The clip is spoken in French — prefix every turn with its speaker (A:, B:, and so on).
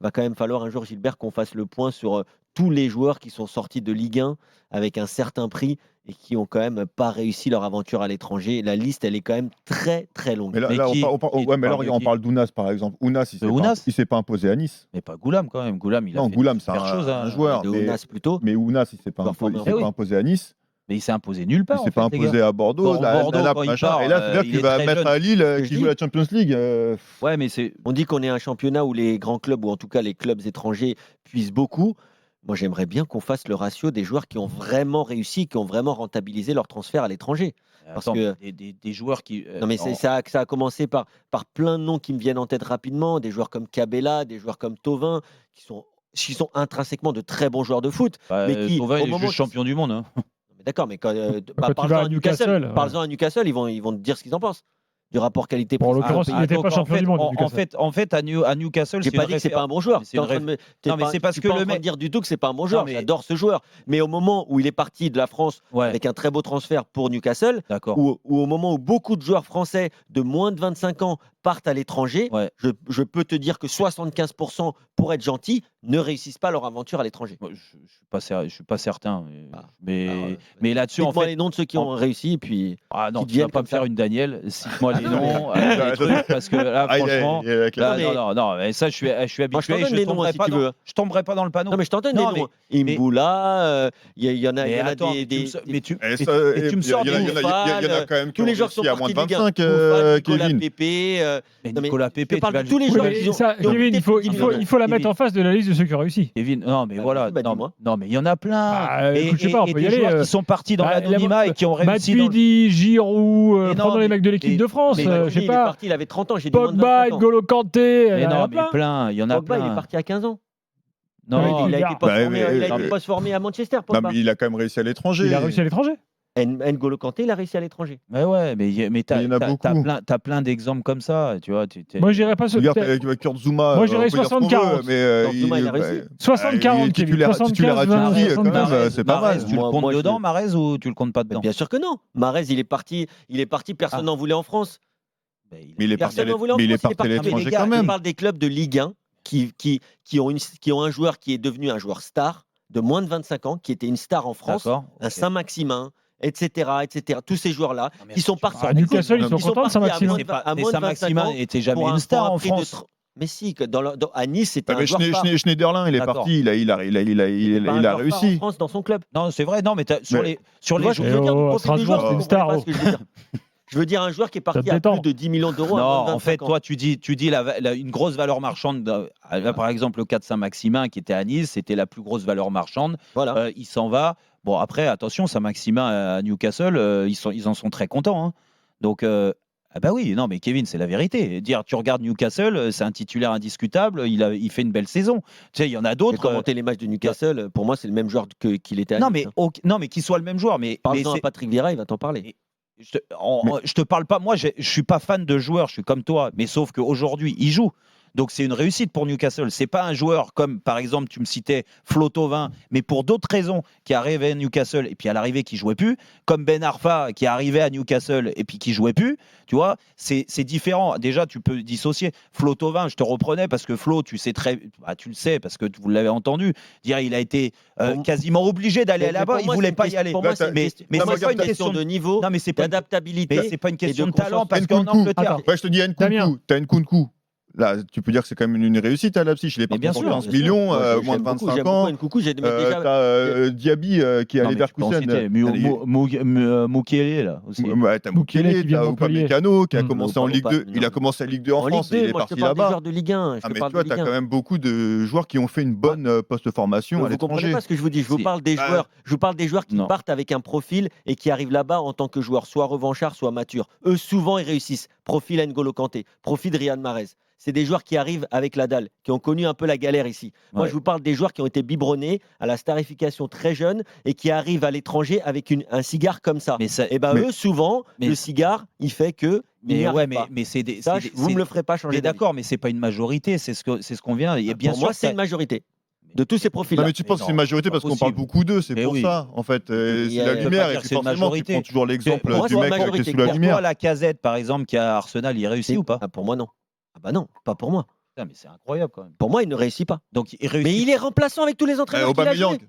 A: va quand même falloir un jour, Gilbert, qu'on fasse le point sur tous les joueurs qui sont sortis de Ligue 1 avec un certain prix et qui ont quand même pas réussi leur aventure à l'étranger. La liste, elle est quand même très très longue.
B: Mais là,
C: Mais
B: là,
C: qui,
B: ouais, mais là,
C: de
B: on
C: qui
B: parle d'Ounas, par exemple. Ounas,
C: De Ounas
B: il s'est pas imposé à Nice.
C: Mais pas Goulam quand même. Goulam, il a
B: Non,
C: fait
B: Goulam,
C: des
B: c'est
C: super choses.
B: un joueur.
A: De Ounas plutôt.
B: Mais Ounas, il s'est pas
A: Joueur formé en
B: pas
A: France.
B: imposé à Nice.
C: Mais il s'est imposé nulle
B: Il
C: part.
B: s'est pas imposé à Bordeaux.
C: Bordeaux,
B: Nana,
C: quand il
B: machin.
C: part,
B: Et là, c'est-à-dire
C: il
B: qu'il
C: est
B: va
C: très
B: mettre
C: jeune.
B: à Lille
A: C'est ce que
B: qui
A: je
B: joue
A: dis.
B: la Champions League.
C: Ouais, mais c'est.
A: On dit qu'on est un championnat où les grands clubs, ou en tout cas les clubs étrangers, puissent beaucoup. Moi, j'aimerais bien qu'on fasse le ratio des joueurs qui ont vraiment réussi, qui ont vraiment rentabilisé leur transfert à l'étranger. Parce
C: Attends,
A: que
C: des joueurs qui.
A: non, mais ça a commencé par plein de noms qui me viennent en tête rapidement, des joueurs comme Cabella, des joueurs comme Thauvin, qui sont intrinsèquement de très bons joueurs de foot, mais qui,
C: Thauvin,
A: au
C: il est
A: moment
C: juste champion du monde. Hein.
A: D'accord, mais quand,
D: Quand tu
A: parle-en
D: vas
A: à
D: à
A: Newcastle,
D: Newcastle, ouais.
A: parle-en à Newcastle, ils vont te dire ce qu'ils en pensent du rapport qualité-prix.
D: Bon, en l'occurrence, il n'était
C: donc,
D: pas champion du monde.
C: En fait, à Newcastle,
A: J'ai
C: c'est
A: pas
C: une
A: dit que c'est pas un bon
C: référence.
A: joueur.
C: Non, mais c'est une
A: Non, mais
C: c'est parce
A: tu
C: que
A: es pas
C: le
A: en train de
C: mec.
A: dire du tout que c'est pas un bon joueur.
C: mais-
A: J'adore ce joueur. Mais au moment où il est parti de la France
C: Ouais,
A: avec un très beau transfert pour Newcastle,
C: d'accord.
A: ou au moment où beaucoup de joueurs français de moins de 25 ans partent à l'étranger,
C: Ouais.
A: je peux te dire que 75%, pour être gentil, ne réussissent pas leur aventure à l'étranger.
C: Moi, je suis pas certain.
A: Ah.
C: Mais,
A: Alors,
C: mais là-dessus, en
A: Dites-moi
C: fait.
A: les noms de ceux qui ont réussi, et puis
C: Ah non,
A: qui
C: tu vas
A: deviennent
C: pas
A: comme
C: me faire
A: ça.
C: une Daniel. Cite-moi les
A: non, mais-
C: noms, les trucs, parce que là, franchement. Là,
A: Non, mais-
C: non, mais ça, je suis
A: Moi, je
C: habitué.
A: t'en donne les noms, si tu veux.
C: Je tomberai pas dans le panneau.
A: Non, mais je t'en donne
C: Non,
A: les noms.
C: mais-
A: Imboula, il y en a,
C: Mais
A: il y en a
C: attends,
A: des.
C: mais tu
B: Et
C: mais
B: ça,
C: mais tu me sors
B: il y en a-
C: des
B: il y en a quand même qui
A: tous
B: ont
A: les joueurs qui sont
B: réussi à moins
A: partis
B: de
A: de Ligue 1.
B: 25,
A: Bouffal, Nicolas
B: Kevin.
A: Pépé.
C: Mais
A: non, mais
C: Nicolas
A: je
C: Pépé,
A: parle
C: tu vas
A: de
C: le-
A: tous les
D: Oui,
A: joueurs
D: mais
A: qui ont.
D: ça,
A: qui ont
D: Kevin,
A: coûté
D: il faut,
A: plus de
D: il
A: 10
D: faut,
A: millions
D: il faut la
C: Kevin.
D: mettre en face de la liste de ceux qui ont réussi.
C: Kevin, non, mais
A: Bah,
C: voilà.
A: vas-y, bah,
C: Non,
A: dis-moi.
C: non, mais il y en a plein.
D: Bah, écoute, je sais pas, on peut y
C: des
D: aller,
C: joueurs qui sont partis dans l'anonymat et qui ont réussi.
D: Matuidi, Giroud,
C: Mais non,
D: prenons les
C: mais-
D: mecs de l'équipe
C: mais-
D: de France,
C: mais
D: je
A: Matuidi,
D: sais
A: il est
D: pas.
A: parti, il avait 30 ans, j'ai dit moins de
D: Pogba,
A: 25 ans.
D: N'Golo Kanté,
C: Mais
D: il y en
C: non,
D: a
C: mais
D: plein.
C: plein. Il y en a
A: Pogba, il est
C: plein.
A: parti à 15 ans.
C: Non,
A: il a été
B: Bah,
A: post-formé,
B: mais-
A: il a été
B: mais-
A: post-formé à Manchester,
B: Non,
A: Pogba.
B: mais il a quand même réussi à l'étranger.
D: Il a réussi à l'étranger.
A: N'Golo Kanté, il a réussi à l'étranger.
C: mais ouais, mais
B: Il y en a beaucoup.
C: t'as plein d'exemples comme ça. Tu vois,
D: Moi, j'irais pas ce.
B: Regarde, avec Kurt Zuma,
D: Moi, je dirais
B: on peut dire ce qu'on
D: 60-40.
B: veut, mais
A: Kurt Zuma, il a réussi.
D: 60-40, Kevin.
B: titulaire à
D: 75,
B: Turquie, quand même,
D: 75.
B: c'est pas
C: Mahrez,
B: mal.
C: tu le
A: Moi,
C: comptes
A: je-
C: dedans, Mahrez, ou tu le comptes pas
A: Mais
C: dedans?
A: bien sûr que non. Mahrez, il est parti, personne
C: Ah.
A: n'en voulait en France.
C: Ben,
B: Mais il est parti
A: Personne n'en voulait en
B: mais il est
A: France,
B: parti à
A: parti.
B: l'étranger
C: Mais les
B: quand
C: gars,
A: Je
B: même.
A: parle des clubs de Ligue 1 qui ont un joueur qui est devenu un joueur star de moins de 25 ans, qui était une star en France,
C: D'accord.
A: un
C: ok.
A: Saint-Maximin, etc., etc. Tous ces joueurs-là
C: Non, mais
A: qui sont
C: tu
A: partis.
D: À Newcastle, ils sont
A: Ils
D: contents de
A: partis à
D: Saint-Maximin.
A: moins
C: C'est
A: de
C: pas-
A: à
C: mais
A: moins de 25
C: Saint-Maximin
A: ans
C: n'était jamais
A: pour
C: une
A: un
C: star en
A: prix de
C: France.
A: Mais si, à Nice, c'était un
B: Mais
A: joueur phare.
B: Schneiderlin, il est
C: D'accord.
B: parti, il
A: C'était pas un
B: a
A: joueur phare en
B: réussi.
A: France dans son club.
C: Non, c'est vrai. Non, mais sur
B: Mais-
C: les
A: Tu vois, je
C: jours-
A: veux dire du
D: à
A: profil du
D: Strasbourg,
A: joueur,
D: c'est une
A: vous
D: star,
A: comprenez pas ce que je veux dire. Je veux dire un joueur qui est parti
D: te
A: à
D: détend.
A: plus de 10 millions d'euros à
C: Non,
A: moins de
C: en
A: 25
C: fait,
A: ans.
C: toi, tu dis une grosse valeur marchande. Là, par exemple, le cas de Saint-Maximin qui était à Nice, c'était la plus grosse valeur marchande.
A: Voilà.
C: Il s'en va. Bon, après, attention, Saint-Maximin à Newcastle, ils en sont très contents. Hein. Donc, ah bah oui, non, mais Kevin, c'est la vérité. Dire, tu regardes Newcastle, c'est un titulaire indiscutable, il fait une belle saison. Tu sais, il y en a
A: J'ai
C: d'autres.
A: commenté les matchs de Newcastle. Pour moi, c'est le même joueur qu'il était à
C: Non,
A: Nice,
C: mais,
A: hein.
C: non, mais qu'il soit le même joueur. Mais
A: Parle-en à
C: c'est-
A: Patrick Vieira, il va t'en parler.
C: je te parle pas. Moi, je suis pas fan de joueurs. Je suis comme toi. Mais sauf qu'aujourd'hui, il joue. Donc c'est une réussite pour Newcastle. C'est pas un joueur comme, par exemple, tu me citais Flo Thauvin, mais pour d'autres raisons, qui arrivait à Newcastle et puis à l'arrivée qui jouait plus, comme Ben Arfa qui arrivait à Newcastle et puis qui jouait plus. Tu vois, c'est différent. Déjà, tu peux dissocier. Flo Thauvin, je te reprenais parce que Flo, tu le sais parce que vous l'avez entendu dire, il a été quasiment obligé d'aller là-bas. Il voulait pas y aller.
A: Pour moi, c'est
C: mais
A: mais
C: c'est
A: c'est
C: pas
A: une question de niveau,
C: Non, mais c'est pas
A: d'adaptabilité.
C: c'est pas une question
A: et
C: de
A: de
C: talent
A: conscience.
C: parce qu'en
B: Nkunku.
C: Angleterre.
D: Attends.
B: Ouais, je te dis
D: Damien.
B: Nkunku. T'as Nkunku. Là, tu peux dire que c'est quand même une réussite à Leipzig. Il est parti
C: bien
B: pour
C: sûr,
B: 15
C: bien sûr.
B: millions,
A: Moi,
B: moins de
A: j'aime beaucoup,
B: 25 ans.
A: Nkunku, j'ai déjà.
B: T'as Diaby qui est à
C: Non, mais tu peux en citer.
B: Leverkusen.
C: Mukiele, là aussi.
B: Ouais, t'as
D: Mukiele
B: Mukiele,
D: qui vient
B: t'as
D: de Montpellier.
B: Upamecano qui a
D: Mm.
B: commencé en Ligue 2. Il a commencé en Ligue 2 en
A: En Ligue
B: France et il
A: 2,
B: est
A: moi, je te
B: parti
A: parle des
B: là-bas.
A: joueurs de Ligue 1. Je
B: Ah,
A: te
B: mais
A: parle
B: tu vois,
A: de
B: t'as
A: Ligue 1.
B: quand même beaucoup de joueurs qui ont fait une bonne post-formation à
A: Vous comprenez
B: l'étranger.
A: pas ce que je vous dis. Je vous
C: Si.
A: parle des
B: Bah,
A: joueurs. Je vous parle des joueurs qui
C: non.
A: partent avec un profil et qui arrivent là-bas en tant que joueurs, soit revanchards, soit matures. Eux, souvent, ils réussissent. Profil N'Golo Kanté, profil Riyad Mahrez. C'est des joueurs qui arrivent avec la dalle, qui ont connu un peu la galère ici. Moi,
C: Ouais.
A: je vous parle des joueurs qui ont été biberonnés à la starification très jeune et qui arrivent à l'étranger avec un cigare comme ça.
C: Mais ça,
A: Et ben
B: mais-
A: eux, souvent,
C: mais-
A: le cigare, il fait que. ils n'y
C: mais ouais,
A: arrivent pas.
C: mais c'est des.
A: Ça,
C: c'est des-
A: vous
C: c'est-
A: me le ferez pas changer.
C: Mais
A: d'avis.
C: d'accord, mais c'est pas une majorité. C'est ce qu'on vient. Et bien
A: Pour
C: sûr,
A: moi, c'est une majorité de tous ces profils.
B: Non, mais tu
C: Mais
B: penses que c'est une
C: non,
B: majorité
C: c'est
B: parce
C: pas
B: qu'on parle
C: possible.
B: beaucoup d'eux, c'est
C: Mais
B: pour
C: oui.
B: ça, en fait.
A: Il y
B: C'est
A: a-
B: la
A: on peut
B: lumière,
C: pas
B: et
C: dire
B: puis
C: que c'est une
B: forcément, tu
C: majorité.
B: prends toujours l'exemple
A: Pour moi,
B: du
A: c'est
B: mec
A: la
B: qui est
A: majorité.
B: sous la
C: Pour
B: lumière.
C: toi, la Casette, par exemple, qui a Arsenal, il réussit ou pas?
A: Pour moi, non. Ah bah non, pas pour moi.
C: Putain, mais c'est incroyable quand même.
A: Pour moi, il ne réussit pas.
C: Donc il
A: Mais
C: réussit.
A: il est remplaçant avec tous les entraîneurs qu'il a joués.
B: Aubameyang.